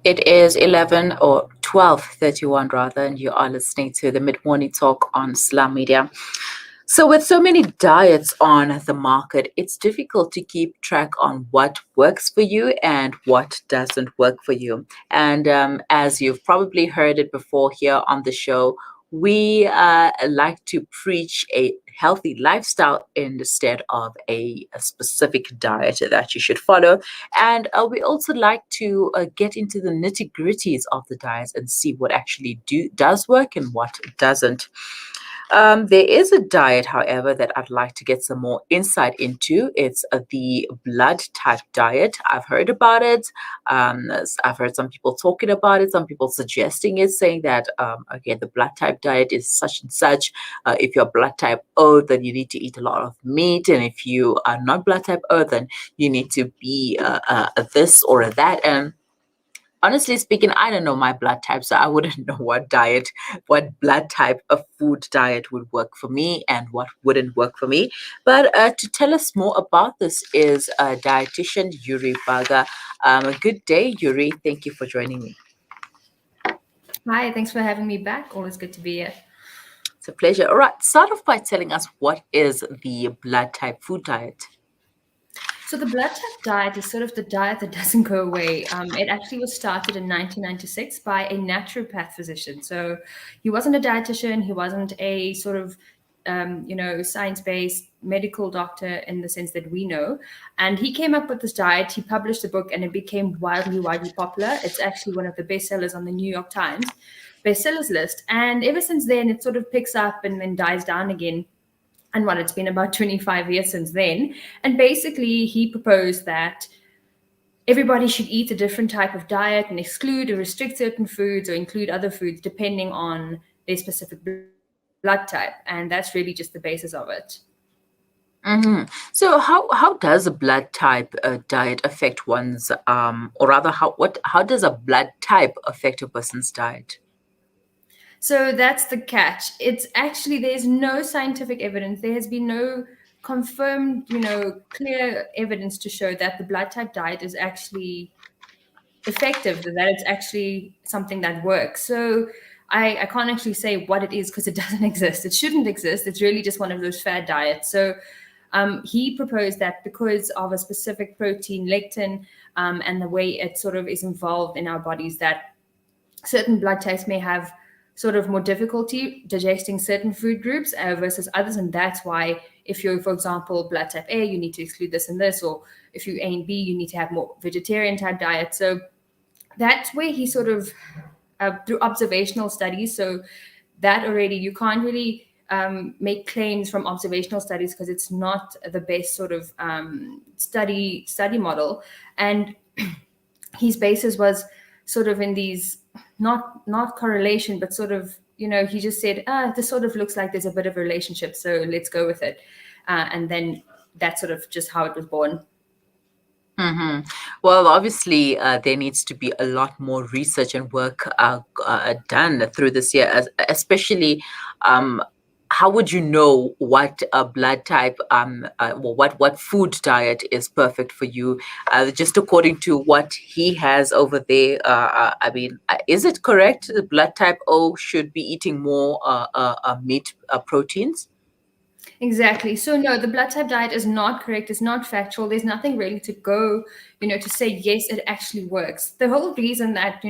It is 11 or 12:31 rather, and you are listening to the Mid-Morning Talk on Slam Media. So, with so many diets on the market, it's difficult to keep track on what works for you and what doesn't work for you. And as you've probably heard it before here on the show, we like to preach a healthy lifestyle instead of a specific diet that you should follow. And we also like to get into the nitty gritties of the diets and see what actually does work and what doesn't. There is a diet, however, that I'd like to get some more insight into. It's the blood type diet. I've heard about it. I've heard some people talking about it, some people suggesting it, saying that, okay, the blood type diet is such and such. If you're blood type O, then you need to eat a lot of meat. And if you are not blood type O, then you need to be this or that. And honestly speaking, I don't know my blood type, so I wouldn't know what blood type of food diet would work for me and what wouldn't work for me. But to tell us more about this is dietitian Yuri Bhaga. A good day, Yuri. Thank you for joining me. Hi, thanks for having me back. Always good to be here. It's a pleasure. All right, start off by telling us what is the blood type food diet. So the blood type diet is sort of the diet that doesn't go away. It actually was started in 1996 by a naturopath physician. So he wasn't a dietitian. He wasn't a sort of science-based medical doctor in the sense that we know. And he came up with this diet. He published a book, and it became widely popular. It's actually one of the bestsellers on the New York Times bestsellers list. And ever since then, it sort of picks up and then dies down again. And well, it's been about 25 years since then. And basically, he proposed that everybody should eat a different type of diet and exclude or restrict certain foods or include other foods depending on their specific blood type. And that's really just the basis of it. Mm-hmm. So how does a blood type diet affect one's or rather how does a blood type affect a person's diet? So that's the catch. It's actually, there's no scientific evidence. There has been no confirmed, clear evidence to show that the blood type diet is actually effective, that it's actually something that works. So I can't actually say what it is because it doesn't exist. It shouldn't exist. It's really just one of those fad diets. So he proposed that because of a specific protein, lectin, and the way it sort of is involved in our bodies, that certain blood types may have sort of more difficulty digesting certain food groups versus others. And that's why if you're, for example, blood type A, you need to exclude this and this, or if you're A and B, you need to have more vegetarian type diet. So that's where he sort of, through observational studies, so that already, you can't really make claims from observational studies because it's not the best sort of study model. And his basis was sort of in these not correlation, but sort of, he just said, this sort of looks like there's a bit of a relationship, so let's go with it. And then that's sort of just how it was born. Mm-hmm. Well, obviously, there needs to be a lot more research and work done through this year, especially how would you know what a blood type, well, what food diet is perfect for you? Just according to what he has over there, I mean, is it correct? The blood type O should be eating more meat proteins? Exactly. So no, the blood type diet is not correct. It's not factual. There's nothing really to go, to say, yes, it actually works. The whole reason that,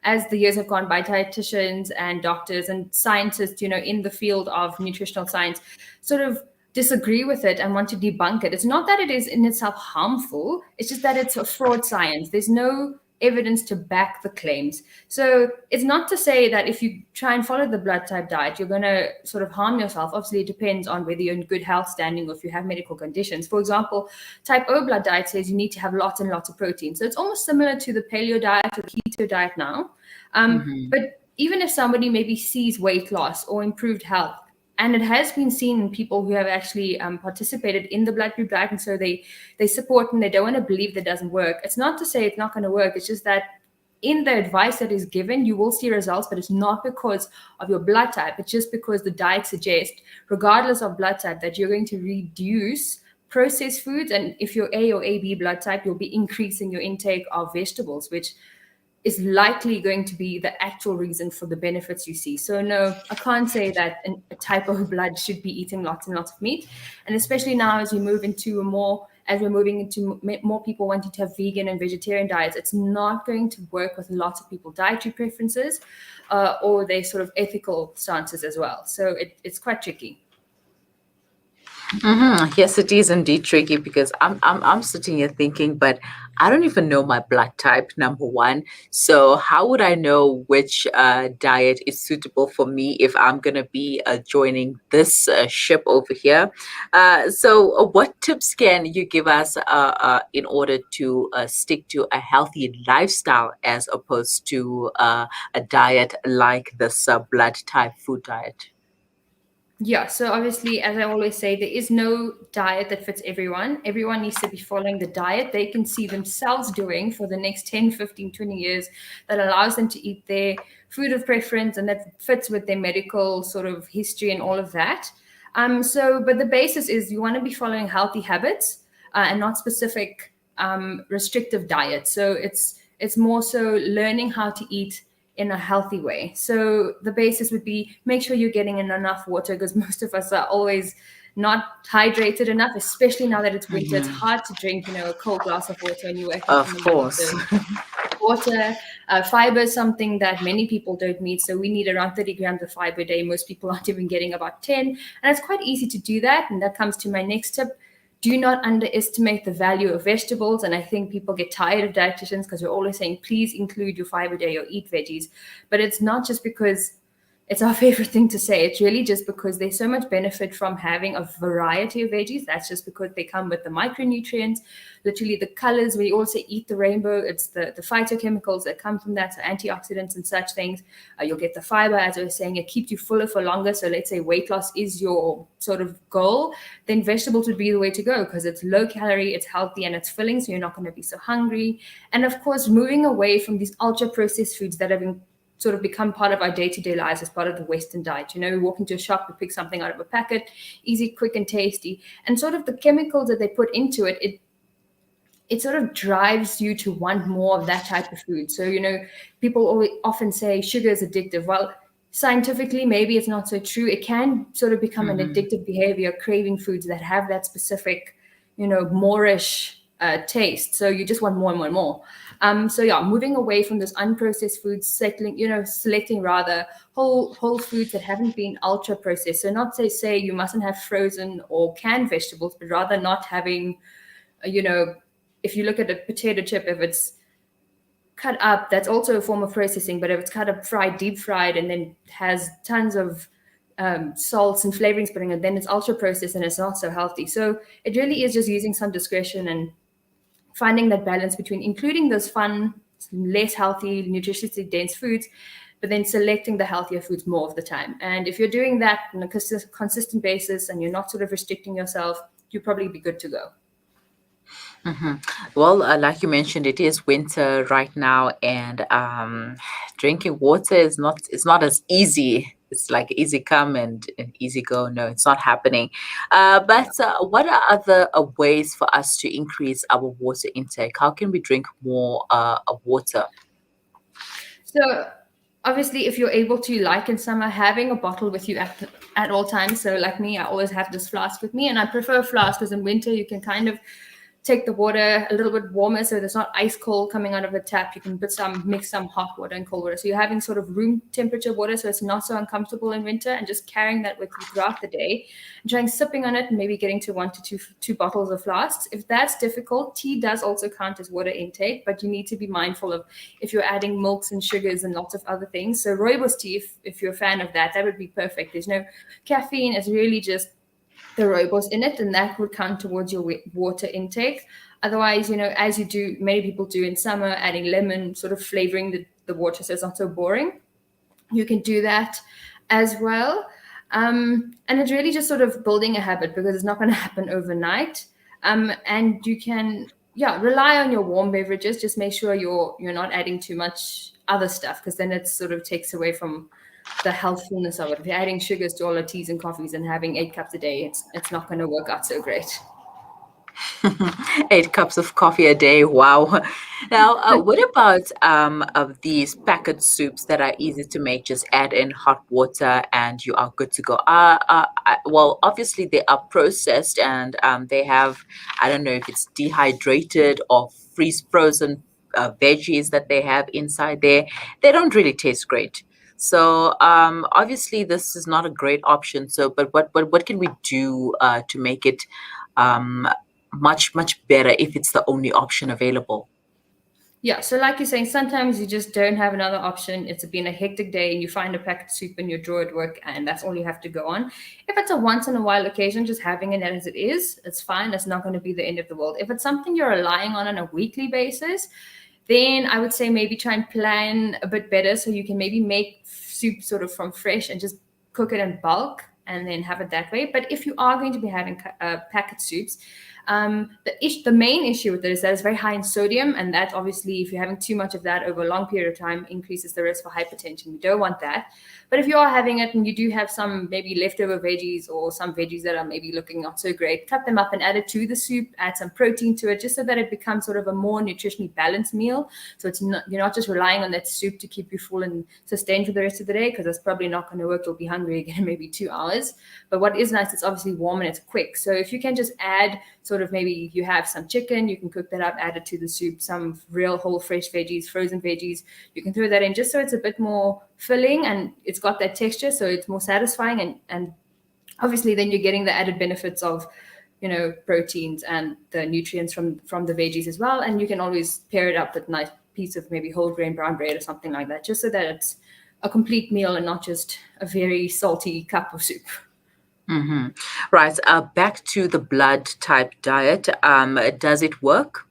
as the years have gone by, dietitians and doctors and scientists, in the field of nutritional science sort of disagree with it and want to debunk it. It's not that it is in itself harmful. It's just that it's a fraud science. There's no evidence to back the claims. So it's not to say that if you try and follow the blood type diet, you're going to sort of harm yourself. Obviously, it depends on whether you're in good health standing or if you have medical conditions. For example, type O blood diet says you need to have lots and lots of protein. So it's almost similar to the paleo diet or keto diet now. But even if somebody maybe sees weight loss or improved health, and it has been seen in people who have actually participated in the blood group diet, and so they support and they don't want to believe that doesn't work. It's not to say it's not going to work. It's just that in the advice that is given, you will see results, but it's not because of your blood type. It's just because the diet suggests, regardless of blood type, that you're going to reduce processed foods. And if you're A or AB blood type, you'll be increasing your intake of vegetables, which is likely going to be the actual reason for the benefits you see. So no, I can't say that a type of blood should be eating lots and lots of meat. And especially now as we move into as we're moving into more people wanting to have vegan and vegetarian diets, it's not going to work with lots of people dietary preferences or their sort of ethical stances as well. So it's quite tricky. Yes, it is indeed tricky because I'm sitting here thinking, but I don't even know my blood type, number one. So how would I know which diet is suitable for me if I'm gonna be joining this ship over here? So what tips can you give us in order to stick to a healthy lifestyle as opposed to a diet like this blood type food diet? Yeah, so obviously, as I always say, there is no diet that fits everyone. Everyone needs to be following the diet they can see themselves doing for the next 10, 15, 20 years that allows them to eat their food of preference and that fits with their medical sort of history and all of that. But the basis is you want to be following healthy habits and not specific restrictive diets. So it's more so learning how to eat in a healthy way. So the basis would be make sure you're getting in enough water because most of us are always not hydrated enough, especially now that it's winter. It's hard to drink, a cold glass of water when you wake up Of in the morning. course. So water, fiber is something that many people don't need. So we need around 30 grams of fiber a day. Most people aren't even getting about 10. And it's quite easy to do that. And that comes to my next tip. Do not underestimate the value of vegetables. And I think people get tired of dietitians because we're always saying, please include your fiber day or eat veggies. But it's not just because it's our favorite thing to say. It's really just because there's so much benefit from having a variety of veggies. That's just because they come with the micronutrients, literally the colors. We also eat the rainbow. It's the phytochemicals that come from that, so antioxidants and such things. You'll get the fiber, as I was saying, it keeps you fuller for longer. So let's say weight loss is your sort of goal, then vegetables would be the way to go because it's low calorie, it's healthy, and it's filling, so you're not going to be so hungry. And of course, moving away from these ultra processed foods that have been sort of become part of our day-to-day lives as part of the Western diet. We walk into a shop, we pick something out of a packet, easy, quick, and tasty. And sort of the chemicals that they put into it sort of drives you to want more of that type of food. So, people often say sugar is addictive. Well, scientifically, maybe it's not so true. It can sort of become an addictive behavior, craving foods that have that specific, moreish taste. So you just want more and more and more. Moving away from this unprocessed foods, selecting rather whole foods that haven't been ultra processed. So not say you mustn't have frozen or canned vegetables, but rather not having, if you look at a potato chip, if it's cut up, that's also a form of processing. But if it's cut up, fried, deep fried, and then has tons of salts and flavorings putting it, then it's ultra processed and it's not so healthy. So it really is just using some discretion and finding that balance between including those fun, less healthy, nutritionally dense foods, but then selecting the healthier foods more of the time. And if you're doing that on a consistent basis and you're not sort of restricting yourself, you'll probably be good to go. Well, like you mentioned, it is winter right now, and drinking water is not it's not as easy. It's like easy come and easy go. No, it's not happening. But what are other ways for us to increase our water intake? How can we drink more of water? So obviously, if you're able to, like in summer, having a bottle with you at all times. So like me, I always have this flask with me, and I prefer a flask because in winter you can kind of take the water a little bit warmer so there's not ice cold coming out of the tap. You can mix some hot water and cold water. So you're having sort of room temperature water so it's not so uncomfortable in winter, and just carrying that with you throughout the day and trying sipping on it and maybe getting to 1 to 2 bottles of flasks. If that's difficult, tea does also count as water intake, but you need to be mindful of if you're adding milks and sugars and lots of other things. So rooibos tea, if you're a fan of that, that would be perfect. There's no caffeine. It's really just the rooibos in it, and that would count towards your water intake. Otherwise, as many people do in summer, adding lemon, sort of flavoring the water so it's not so boring. You can do that as well. And it's really just sort of building a habit because it's not going to happen overnight. And you can, rely on your warm beverages. Just make sure you're not adding too much other stuff because then it sort of takes away from the healthfulness of it. If you're adding sugars to all the teas and coffees and having 8 cups a day, it's not going to work out so great. 8 cups of coffee a day. Wow. Now, what about of these packet soups that are easy to make? Just add in hot water and you are good to go. Well, obviously they are processed and they have, I don't know if it's dehydrated or freeze frozen veggies that they have inside there. They don't really taste great. So obviously this is not a great option. So, but what can we do to make it um, much better if it's the only option available? Yeah, so like you're saying, sometimes you just don't have another option. It's been a hectic day and you find a packet of soup in your drawer at work and that's all you have to go on. If it's a once in a while occasion, just having it as it is, it's fine. That's not going to be the end of the world. If it's something you're relying on a weekly basis, then I would say maybe try and plan a bit better so you can maybe make soup sort of from fresh and just cook it in bulk and then have it that way. But if you are going to be having packet soups, the main issue with it is that it's very high in sodium, and that obviously, if you're having too much of that over a long period of time, increases the risk for hypertension. You don't want that. But if you are having it and you do have some maybe leftover veggies or some veggies that are maybe looking not so great, cut them up and add it to the soup, add some protein to it, just so that it becomes sort of a more nutritionally balanced meal. So you're not just relying on that soup to keep you full and sustained for the rest of the day, because that's probably not going to work. You'll be hungry again in maybe 2 hours. But what is nice, it's obviously warm and it's quick. So if you can just add sort of, maybe you have some chicken, you can cook that up, add it to the soup, some real whole fresh veggies, frozen veggies, you can throw that in just so it's a bit more filling and it's got that texture, so it's more satisfying, and obviously then you're getting the added benefits of proteins and the nutrients from the veggies as well. And you can always pair it up with a nice piece of maybe whole grain brown bread or something like that, just so that it's a complete meal and not just a very salty cup of soup. Mm-hmm. Right. Back to the blood type diet. Does it work?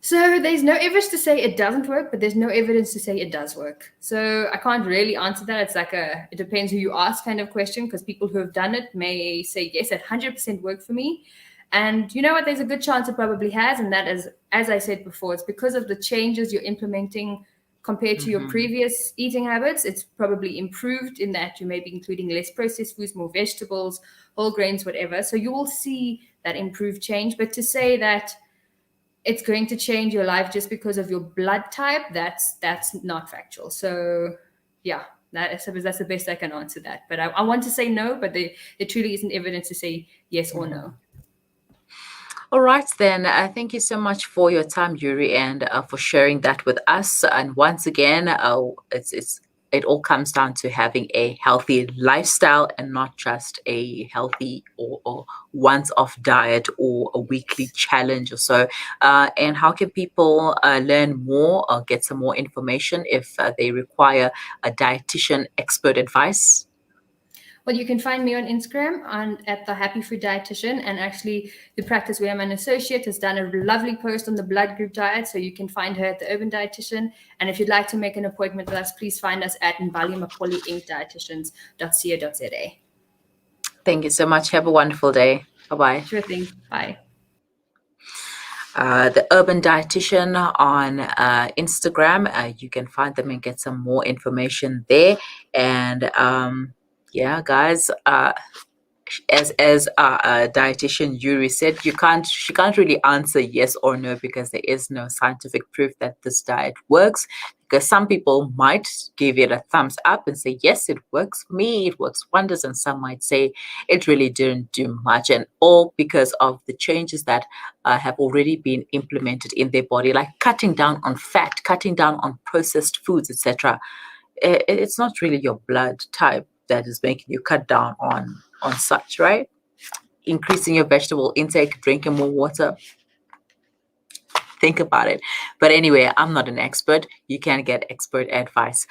So there's no evidence to say it doesn't work, but there's no evidence to say it does work. So I can't really answer that. It's like it depends who you ask kind of question, because people who have done it may say, yes, it 100% worked for me. And you know what? There's a good chance it probably has. And that is, as I said before, it's because of the changes you're implementing compared to your previous eating habits. It's probably improved in that you may be including less processed foods, more vegetables, whole grains, whatever. So you will see that improved change. But to say that it's going to change your life just because of your blood type, that's not factual. So yeah, that's the best I can answer that. But I want to say no, but there truly isn't evidence to say yes or no. All right, then. Thank you so much for your time, Yuri, and for sharing that with us. And once again, it all comes down to having a healthy lifestyle and not just a healthy or once-off diet or a weekly challenge or so. And how can people learn more or get some more information if they require a dietitian expert advice? Well, you can find me on Instagram at the Happy Food Dietitian, and actually the practice where I'm an associate has done a lovely post on the blood group diet, so you can find her at the Urban Dietitian. And if you'd like to make an appointment with us, please find us at mbalimapoliinkdietitians.co.za. Thank you so much. Have a wonderful day. Bye-bye. Sure thing. Bye. The Urban Dietitian on Instagram. You can find them and get some more information there. And yeah, guys, as dietitian Yuri said, she can't really answer yes or no, because there is no scientific proof that this diet works. Because some people might give it a thumbs up and say, yes, it works for me, it works wonders, and some might say it really didn't do much, and all because of the changes that have already been implemented in their body, like cutting down on fat, cutting down on processed foods, etc. It's not really your blood type that is making you cut down on such, right? Increasing your vegetable intake, drinking more water. Think about it. But anyway, I'm not an expert. You can get expert advice.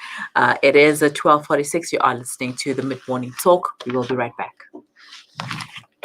It is 12:46. You are listening to the Mid-Morning Talk. We will be right back.